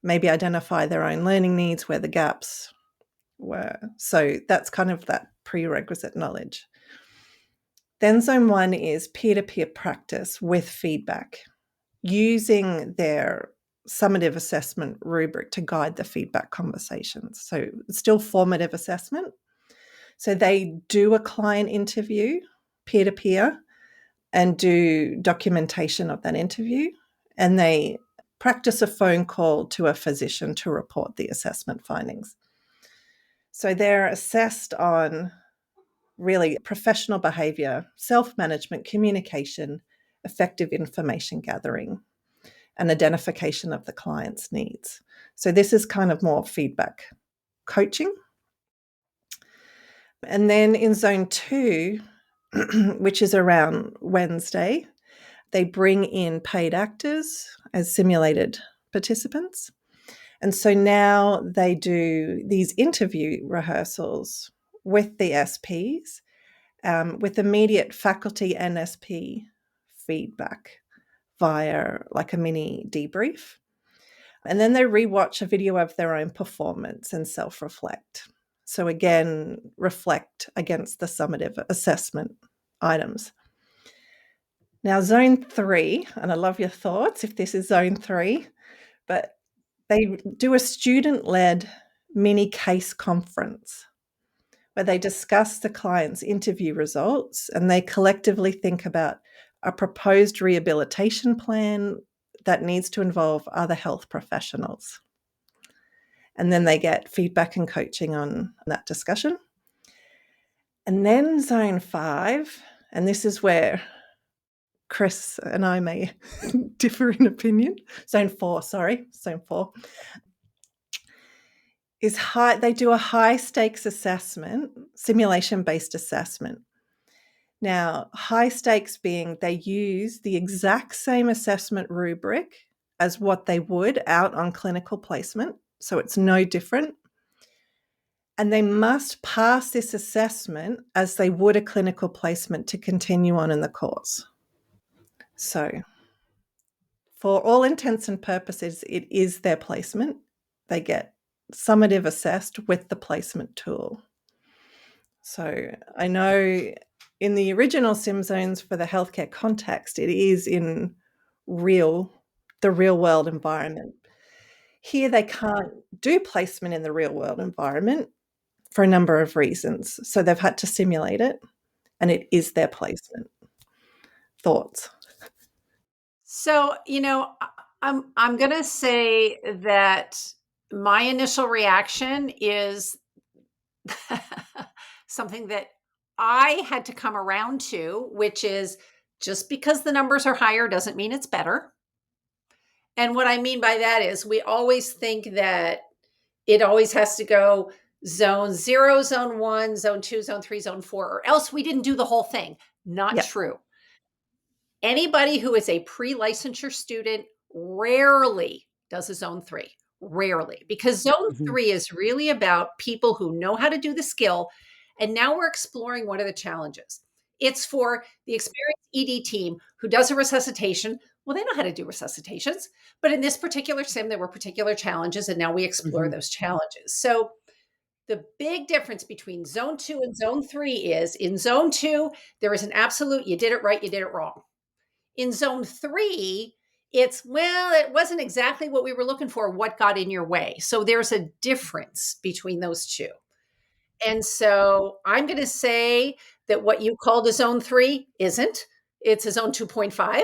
S1: maybe identify their own learning needs, where the gaps were. So that's kind of that prerequisite knowledge. Then zone 1 is peer-to-peer practice with feedback, using their summative assessment rubric to guide the feedback conversations. So it's still formative assessment, So they do a client interview peer-to-peer and do documentation of that interview, and they practice a phone call to a physician to report the assessment findings. So they're assessed on really professional behaviour, self-management, communication, effective information gathering, and identification of the client's needs. So this is kind of more feedback coaching. And then in zone 2, which is around Wednesday, they bring in paid actors as simulated participants. And so now they do these interview rehearsals with the SPs, with immediate faculty and SP feedback via like a mini debrief. And then they rewatch a video of their own performance and self-reflect. So again, reflect against the summative assessment items. Now, zone 3, and I love your thoughts if this is zone 3, but they do a student-led mini case conference where they discuss the client's interview results and they collectively think about a proposed rehabilitation plan that needs to involve other health professionals. And then they get feedback and coaching on that discussion. And then zone 5, and this is where Chris and I may differ in opinion. Zone 4 is high. They do a high stakes assessment, simulation-based assessment. Now, high stakes being they use the exact same assessment rubric as what they would out on clinical placement. So it's no different. And they must pass this assessment as they would a clinical placement to continue on in the course. So for all intents and purposes, it is their placement. They get summative assessed with the placement tool. So I know in the original SimZones for the healthcare context, it is in the real world environment. Here they can't do placement in the real world environment for a number of reasons. So they've had to simulate it, and it is their placement. Thoughts?
S2: So, I'm going to say that my initial reaction is something that I had to come around to, which is just because the numbers are higher doesn't mean it's better. And what I mean by that is we always think that it always has to go zone 0, zone 1, zone 2, zone 3, zone 4, or else we didn't do the whole thing. Not true. Anybody who is a pre-licensure student rarely does a zone 3. Rarely, because zone 3 is really about people who know how to do the skill. And now we're exploring what are the challenges. It's for the experienced ED team who does a resuscitation. Well, they know how to do resuscitations, but in this particular sim, there were particular challenges, and now we explore those challenges. So the big difference between zone 2 and zone 3 is in zone 2, there is an absolute, you did it right, you did it wrong. In zone 3, it's, well, it wasn't exactly what we were looking for. What got in your way? So there's a difference between those two. And so I'm going to say that what you called a zone 3 isn't. It's a zone 2.5.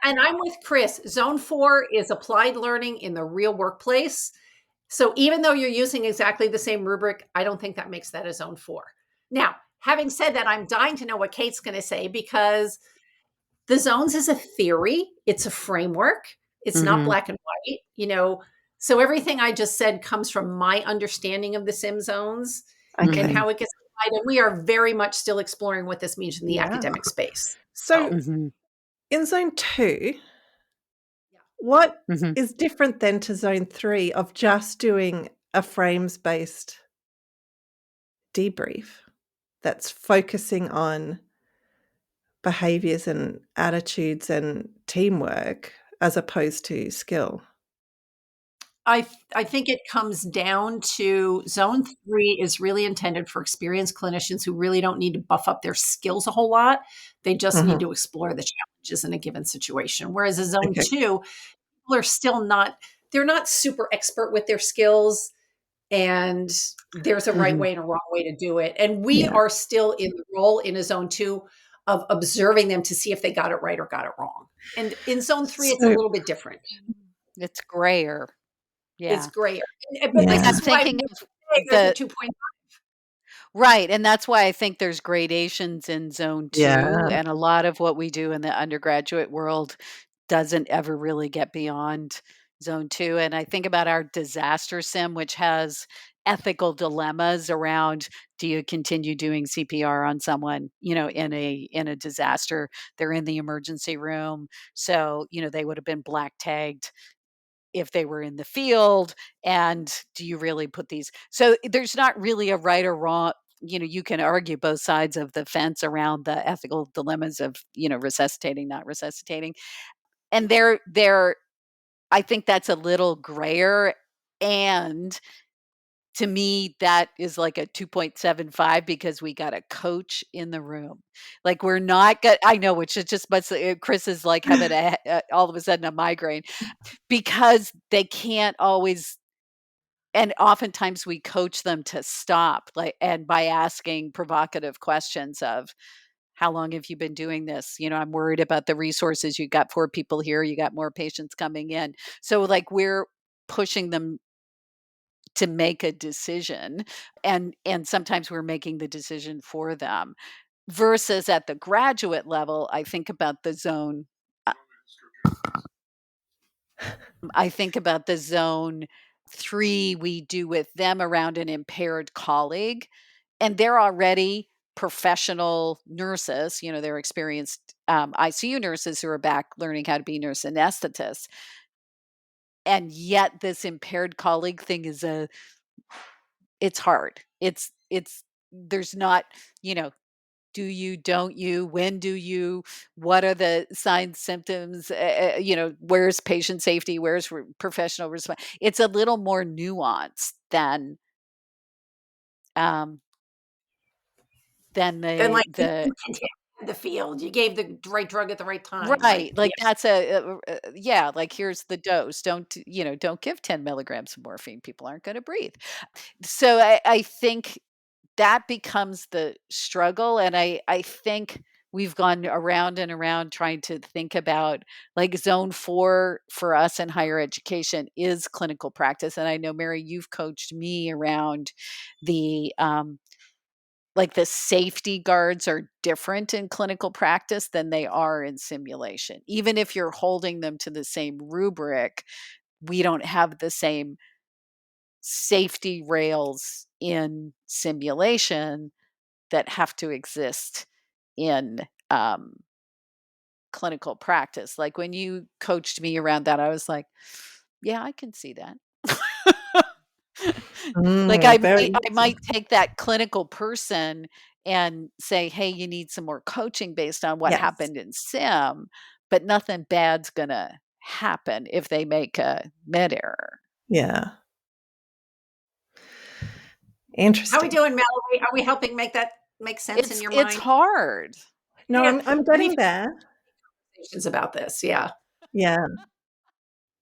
S2: and I'm with Chris. Zone 4 is applied learning in the real workplace. So even though you're using exactly the same rubric, I don't think that makes that a zone 4. Now, having said that, I'm dying to know what Kate's going to say, because the zones is a theory. It's a framework. It's not black and white, So everything I just said comes from my understanding of the SimZones and how it gets applied. And we are very much still exploring what this means in the academic space.
S1: So in zone 2, what is different then to zone 3 of just doing a frames-based debrief that's focusing on behaviors and attitudes and teamwork as opposed to skill?
S2: I think it comes down to zone 3 is really intended for experienced clinicians who really don't need to buff up their skills a whole lot. They just need to explore the challenges in a given situation. Whereas a zone 2, people are still they're not super expert with their skills. and there's a right way and a wrong way to do it. And we
S1: Yeah.
S2: are still in the role in a zone 2 of observing them to see if they got it right or got it wrong. And in zone 3, it's a
S1: So,
S2: little bit different.
S3: It's grayer.
S2: It's
S3: Yeah.
S2: grayer. But
S1: yeah.
S2: this
S3: I'm
S2: is why
S3: thinking of
S2: there's a
S3: the
S2: 2.5.
S3: right, and that's why I think there's gradations in zone 2,
S1: Yeah.
S3: and a lot of what we do in the undergraduate world doesn't ever really get beyond zone 2, and I think about our disaster sim, which has ethical dilemmas around, do you continue doing CPR on someone, in a disaster? They're in the emergency room, so, they would have been black tagged if they were in the field, and do you really put these, so there's not really a right or wrong. You can argue both sides of the fence around the ethical dilemmas of, resuscitating, not resuscitating, and they're I think that's a little grayer, and to me that is like a 2.75 because we got a coach in the room. Like, we're not good. I know, which is just, but Chris is like having all of a sudden a migraine because they can't always, and oftentimes we coach them to stop, like, and by asking provocative questions of, how long have you been doing this? I'm worried about the resources. You got 4 people here, you got more patients coming in. So, like, we're pushing them to make a decision, and sometimes we're making the decision for them. Versus at the graduate level, uh, I think about the zone 3 we do with them around an impaired colleague, and they're already professional nurses, they're experienced, ICU nurses who are back learning how to be nurse anesthetists, and yet this impaired colleague thing is it's hard. It's there's not, you know, do you, don't you, when do you, what are the signs, symptoms, where's patient safety, where's professional response? It's a little more nuanced um, than
S2: Then, like, you
S3: the
S2: continue in the field. You gave the right drug at the right time. Like,
S3: right. Like, that's yeah, like, here's the dose. Don't give 10 milligrams of morphine. People aren't going to breathe. So I think that becomes the struggle, and I think we've gone around and around trying to think about, like, zone 4 for us in higher education is clinical practice, and I know, Mary, you've coached me around the, like, the safety guards are different in clinical practice than they are in simulation. Even if you're holding them to the same rubric, we don't have the same safety rails in simulation that have to exist in clinical practice. Like, when you coached me around that, I was like, yeah, I can see that. Like,
S1: Very
S3: I might take that clinical person and say, hey, you need some more coaching based on what
S1: yes.
S3: happened in sim, but nothing bad's gonna happen if they make a med error.
S1: Yeah.
S2: how are we
S1: Interesting.
S2: doing, Mallory? Are we helping make that make sense in your
S3: It's
S2: mind?
S3: hard.
S1: No,
S2: Yeah,
S1: I'm
S2: we
S1: getting
S2: need
S1: there.
S2: conversations about this. Yeah.
S1: Yeah,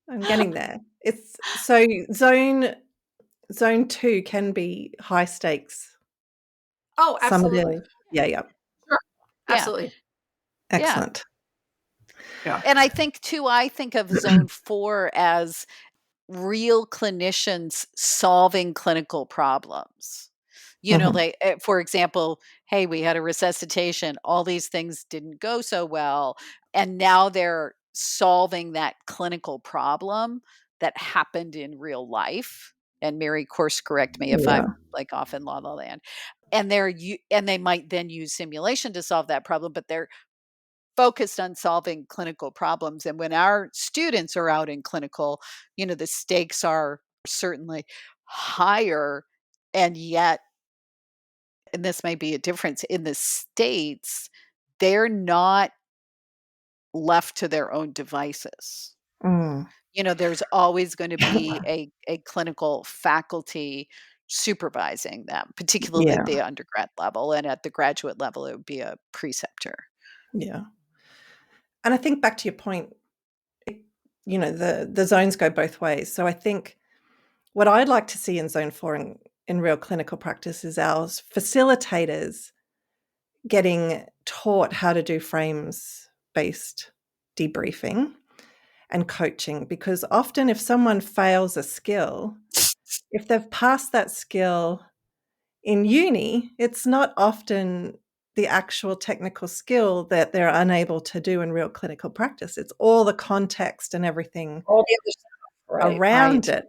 S1: I'm getting there. It's so zone 2 can be high stakes.
S2: Oh,
S1: Some of
S2: absolutely.
S1: the yeah.
S2: Sure.
S3: Yeah.
S2: Absolutely.
S3: Yeah.
S1: Excellent.
S2: Yeah.
S3: And I think too, I think of zone 4 as real clinicians solving clinical problems.
S1: Mhm.
S3: Like, for example, hey, we had a resuscitation, all these things didn't go so well, and now they're solving that clinical problem that happened in real life. And Mary, course correct me if
S1: Yeah.
S3: I'm, like, off in La La Land. And they might then use simulation to solve that problem, but they're focused on solving clinical problems. And when our students are out in clinical, the stakes are certainly higher. And yet, and this may be a difference in the States, they're not left to their own devices.
S1: Mm.
S3: There's always going to be a clinical faculty supervising them, particularly
S1: Yeah,
S3: at the undergrad level, and at the graduate level, it would be a preceptor.
S1: yeah. And I think back to your point, the zones go both ways. So I think what I'd like to see in Zone 4 in real clinical practice is our facilitators getting taught how to do frames-based debriefing and coaching, because often if someone fails a skill, if they've passed that skill in uni, it's not often the actual technical skill that they're unable to do in real clinical practice. It's all the context and everything
S2: All the other stuff,
S1: around
S2: right.
S1: it.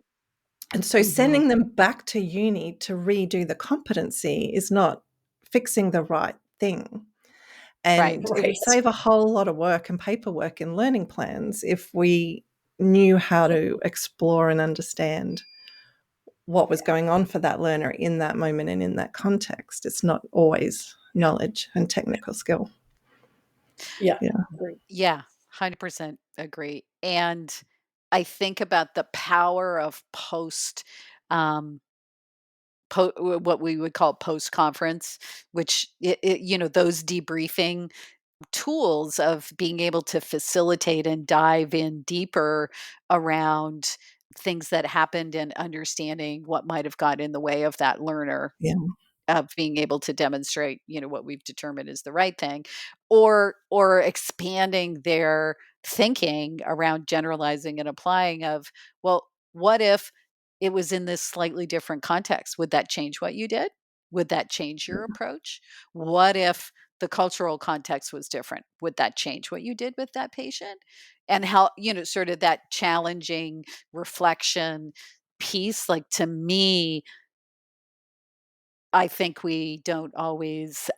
S1: And so sending them back to uni to redo the competency is not fixing the right thing. And it would save a whole lot of work and paperwork in learning plans if we knew how to explore and understand what was going on for that learner in that moment and in that context. It's not always knowledge and technical skill.
S2: Yeah.
S3: Yeah, 100% agree. And I think about the power of what we would call post-conference, which those debriefing tools of being able to facilitate and dive in deeper around things that happened and understanding what might have got in the way of that learner
S1: Yeah.
S3: of being able to demonstrate, what we've determined is the right thing, or expanding their thinking around generalizing and applying of, well, what if it was in this slightly different context? Would that change what you did? Would that change your approach? What if the cultural context was different? Would that change what you did with that patient? And how, sort of that challenging reflection piece, like, to me, I think we don't always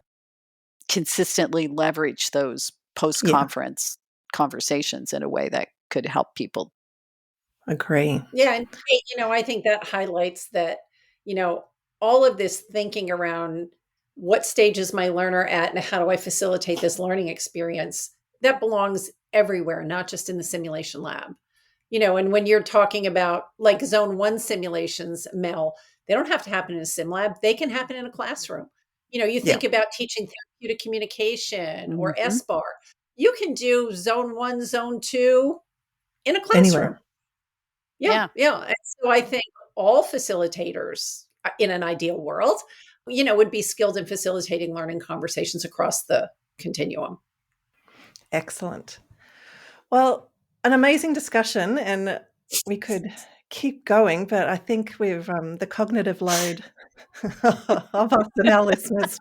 S3: consistently leverage those post-conference conversations in a way that could help people.
S1: Agree.
S2: Yeah, and I think that highlights that, all of this thinking around what stage is my learner at and how do I facilitate this learning experience, that belongs everywhere, not just in the simulation lab. And when you're talking about like zone 1 simulations, Mel, they don't have to happen in a sim lab. They can happen in a classroom. You think about teaching therapeutic communication or SBAR. You can do zone 1, zone 2 in a classroom.
S1: Anywhere.
S2: Yeah. And so I think all facilitators in an ideal world, would be skilled in facilitating learning conversations across the continuum.
S1: Excellent. Well, an amazing discussion, and we could keep going, but I think we've the cognitive load of us and our listeners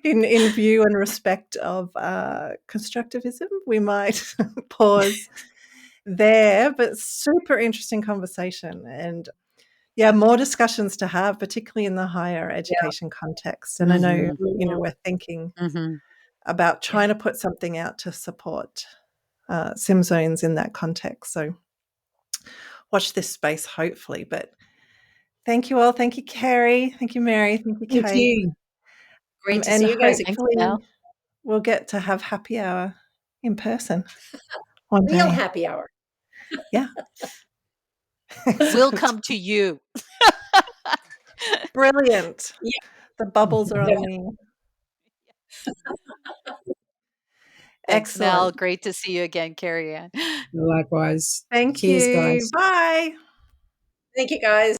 S1: in view and respect of constructivism, we might pause there. But super interesting conversation, and more discussions to have, particularly in the higher education context. And I know we're thinking about trying to put something out to support SimZones in that context. So watch this space, hopefully. But thank you all. Thank you, Carrie. Thank you, Mary. Thank you, Kate.
S4: Thank you.
S2: Great to see you guys.
S1: Hopefully we'll get to have happy hour in person one
S2: Real
S1: day.
S2: happy hour.
S1: Yeah.
S3: We'll come to you.
S1: Brilliant.
S2: Yeah.
S1: The bubbles are on me.
S3: Thanks,
S1: Excellent.
S3: Mel. Great to see you again, Carrie Ann.
S4: Likewise.
S1: Thank
S4: Cheers,
S1: you.
S4: guys.
S1: Bye.
S2: Thank you, guys.